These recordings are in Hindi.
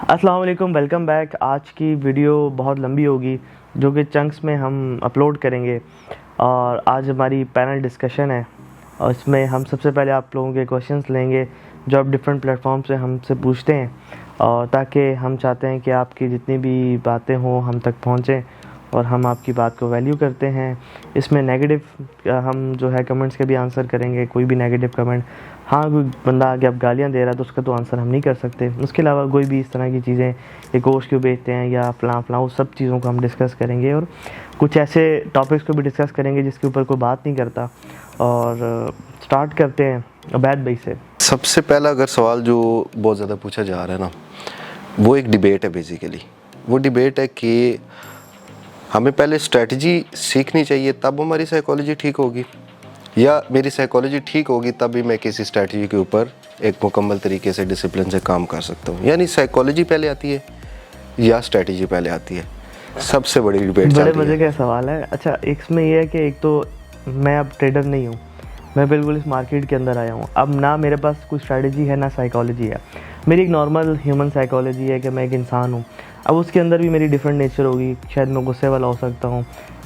अस्सलाम वालेकुम, वेलकम बैक। आज की वीडियो बहुत लंबी होगी जो कि चंक्स में हम अपलोड करेंगे। और आज हमारी पैनल डिस्कशन है और इसमें हम सबसे पहले आप लोगों के क्वेश्चंस लेंगे जो आप डिफरेंट प्लेटफॉर्म से हमसे पूछते हैं, और ताकि हम चाहते हैं कि आपकी जितनी भी बातें हों हम तक पहुँचें और हम आपकी बात को वैल्यू करते हैं। इसमें नेगेटिव हम जो है कमेंट्स के भी आंसर करेंगे। कोई भी नेगेटिव कमेंट, हाँ कोई बंदा आगे आप गालियाँ दे रहा है तो उसका तो आंसर हम नहीं कर सकते। उसके अलावा कोई भी इस तरह की चीज़ें, ये गोश्त क्यों बेचते हैं या फ़लाँ फ़लाँ, उस सब चीज़ों को हम डिस्कस करेंगे और कुछ ऐसे टॉपिक्स को भी डिस्कस करेंगे जिसके ऊपर कोई बात नहीं करता। और स्टार्ट करते हैं अबैद भाई से। सबसे पहला अगर सवाल जो बहुत ज़्यादा पूछा जा रहा है ना, वो एक डिबेट है। बेसिकली वो डिबेट है कि हमें पहले स्ट्रेटजी सीखनी चाहिए तब हमारी साइकोलॉजी ठीक होगी, या मेरी साइकोलॉजी ठीक होगी तभी मैं किसी स्ट्रेटजी के ऊपर एक मुकम्मल तरीके से डिसिप्लिन से काम कर सकता हूँ। यानी साइकोलॉजी पहले आती है या स्ट्रेटजी पहले आती है? सबसे बड़ी डिबेट चल रही है। बड़े मज़े का सवाल है। अच्छा, इसमें यह है कि एक तो मैं अब ट्रेडर नहीं हूँ, मैं बिल्कुल इस मार्केट के अंदर आया हूँ। अब ना मेरे पास कोई स्ट्रैटेजी है ना साइकोलॉजी है। मेरी एक नॉर्मल ह्यूमन साइकोलॉजी है कि मैं एक इंसान हूँ। अब उसके अंदर भी मेरी डिफरेंट नेचर होगी। शायद मैं गुस्से वाला हो सकता हूँ,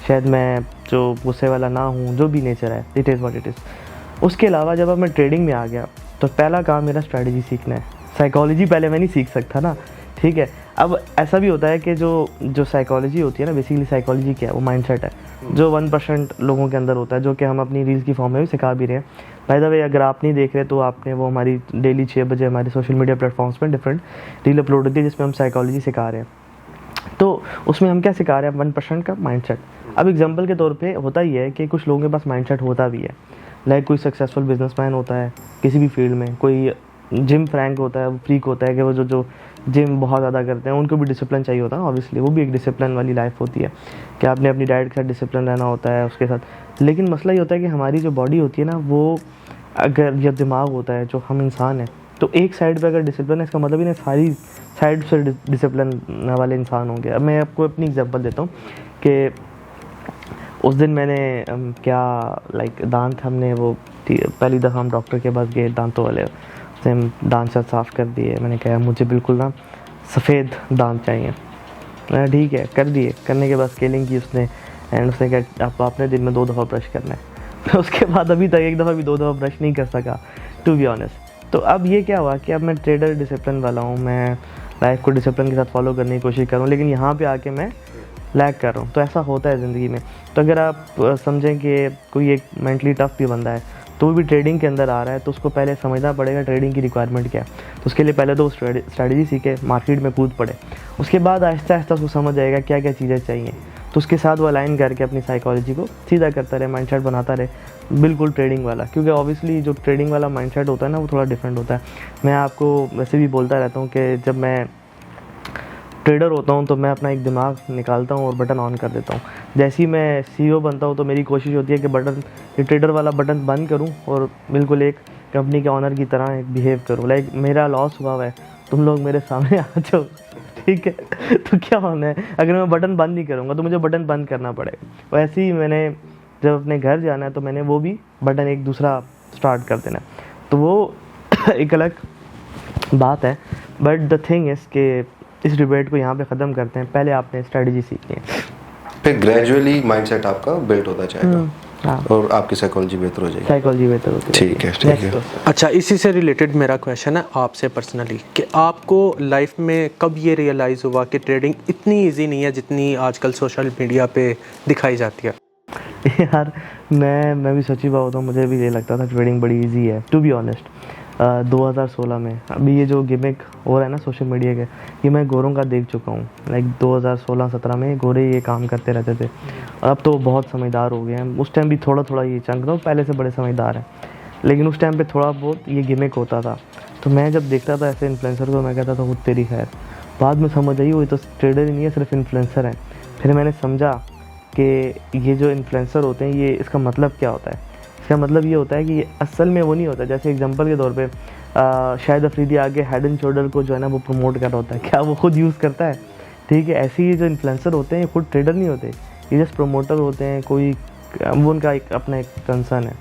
शायद मैं जो गुस्से वाला ना हूँ, जो भी नेचर है, it is what it is. उसके अलावा जब अब मैं ट्रेडिंग में आ गया तो पहला काम मेरा स्ट्रैटेजी सीखना है। साइकोलॉजी पहले मैं नहीं सीख सकता ना, ठीक है। अब ऐसा भी होता है कि जो साइकोलॉजी होती है ना, बेसिकली साइकोलॉजी क्या है, वो माइंडसेट है जो 1% लोगों के अंदर होता है, जो कि हम अपनी रील्स की फॉर्म में भी सिखा भी रहे हैं। बाय द वे, अगर आप नहीं देख रहे तो आपने वो हमारी डेली 6 बजे हमारे सोशल मीडिया प्लेटफॉर्म्स में डिफरेंट रील अपलोड होती है जिसमें हम साइकोलॉजी सिखा रहे हैं। तो उसमें हम क्या सिखा रहे हैं? 1% का माइंडसेट। अब एग्जांपल के तौर पे होता ही है कि कुछ लोगों के पास माइंडसेट होता भी है, लाइक कोई सक्सेसफुल बिजनेसमैन होता है किसी भी फील्ड में, कोई जिम फ्रैंक होता है, वो फ्रीक होता है कि वो जो जिम बहुत ज़्यादा करते हैं उनको भी डिसिप्लिन चाहिए होता है। ऑब्वियसली वो भी एक डिसिप्लिन वाली लाइफ होती है कि आपने अपनी डाइट के साथ डिसिप्लिन रहना होता है उसके साथ। लेकिन मसला ये होता है कि हमारी जो बॉडी होती है ना, वो अगर या दिमाग होता है, जो हम इंसान हैं, तो एक साइड पे अगर डिसिप्लिन है, इसका मतलब ही नहीं सारी साइड से डिसिप्लिन वाले इंसान होंगे। अब मैं आपको अपनी एग्जांपल देता हूँ कि उस दिन मैंने लाइक दांत हमने वो पहली दफ़ा हम डॉक्टर के पास गए दांतों वाले, उसने दांत शात साफ़ कर दिए। मैंने कहा मुझे बिल्कुल ना सफ़ेद दांत चाहिए। मैंने ठीक है, कर दिए। करने के बाद स्केलिंग की उसने, एंड उसने कहा आपने दिन में 2 दफ़ा ब्रश करना है। उसके बाद अभी तक एक दफ़ा भी 2 दफ़ा ब्रश नहीं कर सका, टू बी ऑनेस्ट। तो अब ये क्या हुआ कि अब मैं ट्रेडर डिसिप्लिन वाला हूँ, मैं लाइफ को डिसिप्लिन के साथ फॉलो करने की कोशिश कर रहा हूँ, लेकिन यहाँ पे आके मैं लैग कर रहा हूँ। तो ऐसा होता है ज़िंदगी में। तो अगर आप समझें कि कोई एक मेंटली टफ भी बंदा है तो वो भी ट्रेडिंग के अंदर आ रहा है, तो उसको पहले समझना पड़ेगा ट्रेडिंग की रिक्वायरमेंट क्या है। तो उसके लिए पहले तो स्ट्रैटेजी सीखे, मार्केट में कूद पड़े। उसके बाद आहिस्ता आहिस्ता उसको समझ आएगा क्या क्या चीज़ें चाहिए, तो उसके साथ वो अलाइन करके अपनी साइकोलॉजी को सीधा करता रहे, माइंडसेट बनाता रहे बिल्कुल ट्रेडिंग वाला। क्योंकि ऑब्वियसली जो ट्रेडिंग वाला माइंडसेट होता है ना, वो थोड़ा डिफरेंट होता है। मैं आपको वैसे भी बोलता रहता हूँ कि जब मैं ट्रेडर होता हूँ तो मैं अपना एक दिमाग निकालता हूँ और बटन ऑन कर देता हूँ। जैसे ही मैं सीईओ बनता हूँ तो मेरी कोशिश होती है कि ये ट्रेडर वाला बटन बंद करूँ और बिल्कुल एक कंपनी के ऑनर की तरह बिहेव करूँ। लाइक मेरा लॉस हुआ है, तुम लोग मेरे सामने आ जाओ, ठीक है। तो क्या होना है, अगर मैं बटन बंद नहीं करूँगा तो मुझे बटन बंद करना पड़ेगा। वैसे ही मैंने जब अपने घर जाना है तो मैंने वो भी बटन एक दूसरा स्टार्ट कर देना। तो वो एक अलग बात है। बट द थिंग इज़ कि इस डिबेट को यहाँ पे ख़त्म करते हैं। पहले आपने स्ट्रेटजी सीखनी है, फिर ग्रेजुअली माइंडसेट आपका बिल्ड होता जाएगा। हाँ, और आपकी साइकोलॉजी बेहतर हो जाएगी। साइकोलॉजी बेहतर होती है। ठीक है, ठीक है। अच्छा, इसी से रिलेटेड मेरा क्वेश्चन है आपसे पर्सनली कि आपको लाइफ में कब ये रियलाइज़ हुआ कि ट्रेडिंग इतनी इजी नहीं है जितनी आजकल सोशल मीडिया पे दिखाई जाती है? यार मैं भी सच्ची बात बताऊँ, मुझे भी ये लगता था ट्रेडिंग बड़ी इजी है, टू बी ऑनेस्ट। 2016 में अभी ये जो गिमिक हो रहा है ना सोशल मीडिया के, ये मैं गोरों का देख चुका हूँ। लाइक 2016-17 में गोरे ये काम करते रहते थे, और अब तो बहुत समझदार हो गए हैं। उस टाइम भी थोड़ा थोड़ा ये चंक था, पहले से बड़े समझदार हैं, लेकिन उस टाइम पे थोड़ा बहुत ये गिमिक होता था। तो मैं जब देखता था ऐसे इन्फ्लुएंसर को, मैं कहता था वो तेरी खैर। बाद में समझ आई वो तो ट्रेडर ही नहीं है, सिर्फ इन्फ्लुएंसर हैं। फिर मैंने समझा कि ये जो इन्फ्लुएंसर होते हैं, ये इसका मतलब क्या होता है। इसका मतलब ये होता है कि ये असल में वो नहीं होता। जैसे एग्जांपल के तौर पे शाहिद अफरीदी आगे हेड एंड शोल्डर को जो है ना वो प्रमोट कर रहा होता है, क्या वो खुद यूज़ करता है? ठीक है, ऐसे ही जो इन्फ्लुएंसर होते हैं ये खुद ट्रेडर नहीं होते, ये जस्ट प्रमोटर होते हैं। कोई वो उनका एक अपना एक कंसर्न है।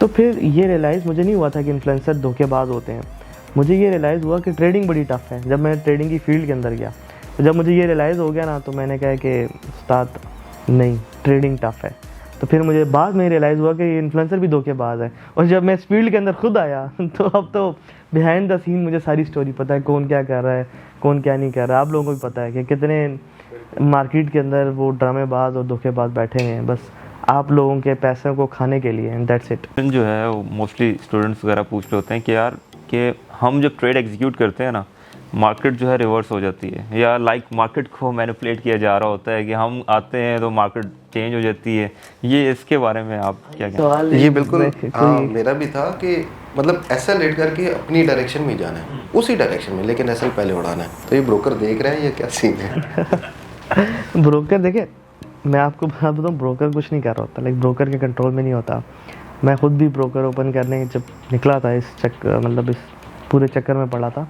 तो फिर ये रियलाइज़ मुझे नहीं हुआ था कि इन्फ्लुएंसर धोखेबाज होते हैं। मुझे ये रियलाइज़ हुआ कि ट्रेडिंग बड़ी टफ़ है। जब मैं ट्रेडिंग की फील्ड के अंदर गया, तो जब मुझे ये रियलाइज़ हो गया ना, तो मैंने कहा कि उस्ताद नहीं, ट्रेडिंग टफ़ है। तो फिर मुझे बाद में रियलाइज़ हुआ कि ये इन्फ्लुएंसर भी धोखेबाज है। और जब मैं इस फील्ड के अंदर खुद आया तो अब तो बिहाइंड द सीन मुझे सारी स्टोरी पता है, कौन क्या कर रहा है, कौन क्या नहीं कर रहा है। आप लोगों को भी पता है कि कितने मार्केट के अंदर वो ड्रामेबाज और धोखेबाज बैठे हैं बस आप लोगों के पैसों को खाने के लिए, एंड दैट्स इट। जो है वो मोस्टली स्टूडेंट्स वगैरह पूछ रहे होते हैं कि यार कि हम जब ट्रेड एग्जीक्यूट करते हैं ना, मार्केट जो है रिवर्स हो जाती है, या लाइक मार्केट को मैनिपुलेट किया जा रहा होता है कि हम आते हैं तो मार्केट चेंज हो जाती है। ये इसके बारे में आप क्या कहते हैं? ये बिल्कुल हाँ, मेरा भी था कि मतलब ऐसा लेट करके अपनी डायरेक्शन में जाना है, उसी डायरेक्शन में, लेकिन ऐसा पहले उड़ाना है। तो ये ब्रोकर देख रहा है, ये क्या सीन है? ब्रोकर देखे, मैं आपको बात बताऊँ, ब्रोकर कुछ नहीं कर रहा होता, लाइक ब्रोकर के कंट्रोल में नहीं होता। मैं खुद भी ब्रोकर ओपन करने जब निकला था, इस मतलब इस पूरे चक्कर में पड़ा था,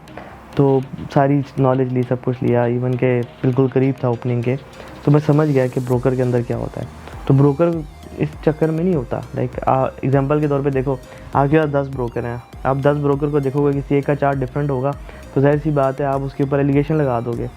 तो सारी नॉलेज ली, सब कुछ लिया, इवन के बिल्कुल करीब था ओपनिंग के, तो मैं समझ गया कि ब्रोकर के अंदर क्या होता है। तो ब्रोकर इस चक्कर में नहीं होता। लाइक एग्जांपल के तौर पे देखो, आपके पास 10 ब्रोकर हैं, आप 10 ब्रोकर को देखोगे, किसी एक का चार्ट डिफरेंट होगा, तो जाहिर सी बात है आप उसके ऊपर एलिगेशन लगा दोगे।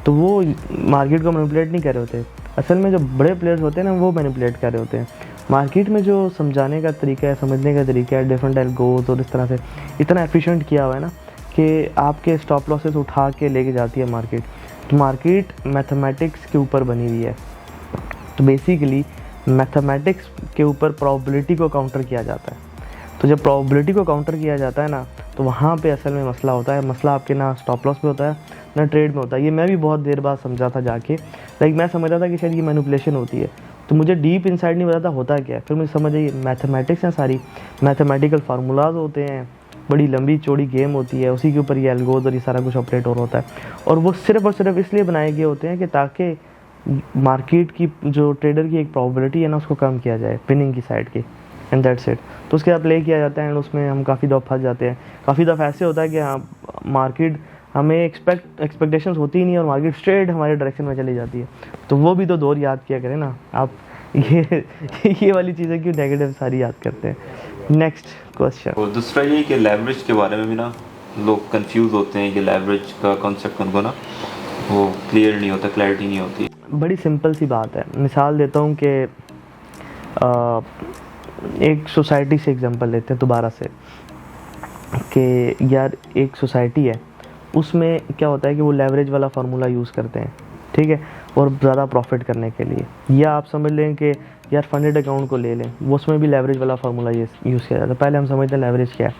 तो वो मार्केट को मैनिपुलेट नहीं कर रहे होते। असल में जो बड़े प्लेयर्स होते हैं ना, वो मैनिपुलेट कर रहे होते हैं। मार्केट में जो समझाने का तरीका है, समझने का तरीका है, डिफरेंट एल्गोज और इस तरह से इतना एफिशिएंट किया हुआ है ना कि आपके स्टॉप लॉसेस उठा के लेके जाती है मार्केट। तो मार्केट मैथमेटिक्स के ऊपर बनी हुई है। तो बेसिकली मैथमेटिक्स के ऊपर प्रोबेबिलिटी को काउंटर किया जाता है। तो जब प्रोबेबिलिटी को काउंटर किया जाता है ना, तो वहाँ पे असल में मसला होता है। मसला आपके ना स्टॉप लॉस में होता है, ना ट्रेड में होता है। ये मैं भी बहुत देर बाद समझा था जाके। लाइक मैं समझ रहा था कि शायद ये मैनिपुलेशन होती है, तो मुझे डीप इनसाइड नहीं पता था होता क्या है। फिर मुझे समझ आई मैथमेटिक्स हैं, सारी मैथमेटिकल फार्मूलाज होते हैं, बड़ी लंबी चौड़ी गेम होती है, उसी के ऊपर ये एल्गोज और ये सारा कुछ ऑपरेट और होता है। और वो सिर्फ और सिर्फ इसलिए बनाए गए होते हैं कि ताकि मार्केट की जो ट्रेडर की एक प्रोबेबिलिटी है ना, उसको कम किया जाए विनिंग की साइड की, एंड दैट्स इट। तो उसके बाद प्ले किया जाता है, एंड उसमें हम काफ़ी दफ़ा फंस जाते हैं। काफ़ी दफ़ा ऐसे होता है कि हाँ, मार्केट हमें एक्सपेक्टेशंस होती ही नहीं और मार्केट स्ट्रेट हमारे डायरेक्शन में चली जाती है। तो वो भी तो दौर याद किया करें ना आप। ये वाली चीज़ें क्यों नेगेटिव सारी याद करते हैं। Next question. और दूसरा ये कि लेवरेज के बारे में भी ना लोग कंफ्यूज होते हैं कि लेवरेज का कॉन्सेप्ट उनको ना वो क्लियर नहीं होता, क्लैरिटी नहीं होती। बड़ी सिंपल सी बात है, मिसाल देता हूँ कि एक सोसाइटी से एग्जांपल लेते हैं दोबारा से, कि यार एक सोसाइटी है, उसमें क्या होता है कि वो लेवरेज वाला फार्मूला यूज़ करते हैं, ठीक है, और ज़्यादा प्रॉफिट करने के लिए। या आप समझ लें कि यार फंडेड अकाउंट को ले लें, वो उसमें भी लेवरेज वाला फार्मूला यूज़ किया जाता है। पहले हम समझते हैं लेवरेज क्या है।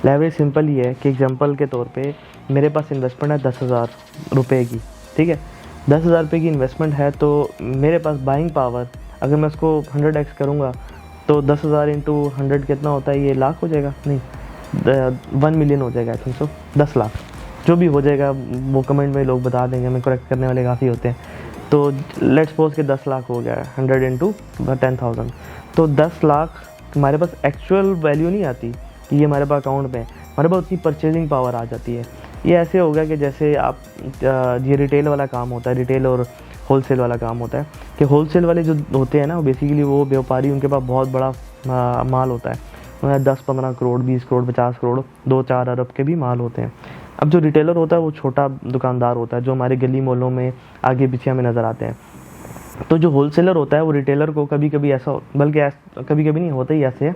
लेवरेज सिंपल ही है कि एग्जांपल के तौर पे मेरे पास इन्वेस्टमेंट है 10,000 रुपये की, ठीक है, 10,000 रुपये की इन्वेस्टमेंट है, तो मेरे पास बाइंग पावर, अगर मैं उसको 100x करूँगा तो 10,000 इंटू 100 कितना होता है, ये लाख हो जाएगा, नहीं 1 मिलियन हो जाएगा, आई थिंक सो, 10 लाख जो भी हो जाएगा, वो कमेंट में लोग बता देंगे, हमें करेक्ट करने वाले काफ़ी होते हैं। तो लेट्स सपोज कि 10 लाख हो गया, 100 इंटू 10,000, तो 10 लाख हमारे पास एक्चुअल वैल्यू नहीं आती कि ये हमारे पास अकाउंट में, हमारे पास उतनी परचेजिंग पावर आ जाती है। ये ऐसे हो गया कि जैसे आप ये रिटेल वाला काम होता है, रिटेल और होलसेल वाला काम होता है, कि होलसेल वाले जो होते हैं ना, बेसिकली वो व्यापारी, उनके पास बहुत बड़ा माल होता है, उन्हें 10-15 करोड़, 20 करोड़, 50 करोड़, 2-4 अरब के भी माल होते हैं। अब जो रिटेलर होता है वो छोटा दुकानदार होता है, जो हमारे गली मोहल्लों में आगे पीछे हमें नज़र आते हैं। तो जो होलसेलर होता है वो रिटेलर को कभी कभी ऐसा, बल्कि कभी कभी नहीं होता ही ऐसे है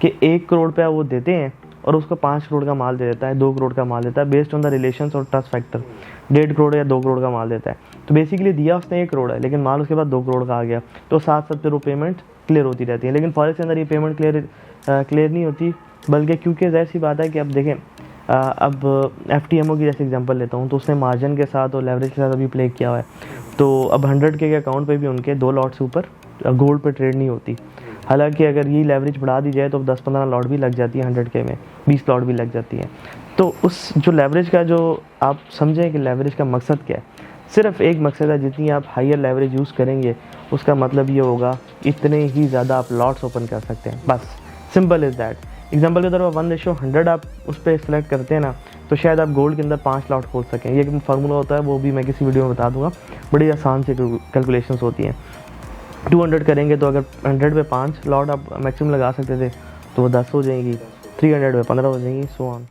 कि 1 करोड़ रुपया वो देते हैं और उसको 5 करोड़ का माल दे देता है, 2 करोड़ का माल देता है, बेस्ड ऑन द रिलेशंस और ट्रस्ट फैक्टर। 1.5 करोड़ या 2 करोड़ का माल देता है। तो बेसिकली दिया उसने 1 करोड़ है, लेकिन माल उसके बाद 2 करोड़ का आ गया, तो 7-7 पेमेंट क्लियर होती रहती है। लेकिन फॉरेक्स के अंदर ये पेमेंट क्लियर नहीं होती, बल्कि क्योंकि ज़ाहिर सी बात है कि अब देखें, अब FTMO की जैसे एग्जांपल लेता हूँ, तो उसने मार्जिन के साथ और लेवरेज के साथ अभी प्ले किया हुआ है। तो अब 100K के अकाउंट पे भी उनके 2 लॉट से ऊपर गोल्ड पे ट्रेड नहीं होती। हालांकि अगर ये लेवरेज बढ़ा दी जाए तो 10-15 लॉट भी लग जाती है, 100K में 20 लॉट भी लग जाती है। तो उस जो लेवरेज का, जो आप समझें कि लेवरेज का मकसद क्या है, सिर्फ एक मकसद है, जितनी आप हायर लेवरेज यूज़ करेंगे उसका मतलब ये होगा इतने ही ज़्यादा आप लॉट्स ओपन कर सकते हैं, बस सिंपल इज़ दैट। एग्जांपल के तौर पर 1:100 आप उस पर सेलेक्ट करते हैं ना, तो शायद आप गोल्ड के अंदर 5 लॉट खोल सकें। ये एक फार्मूला होता है, वो भी मैं किसी वीडियो में बता दूंगा, बड़ी आसान से कैलकुलेशंस होती हैं। 200 करेंगे तो अगर 100 पे 5 लॉट आप मैक्सिमम लगा सकते थे तो वो 10 हो जाएंगी, 300 पे 15 हो जाएंगी, सो ऑन।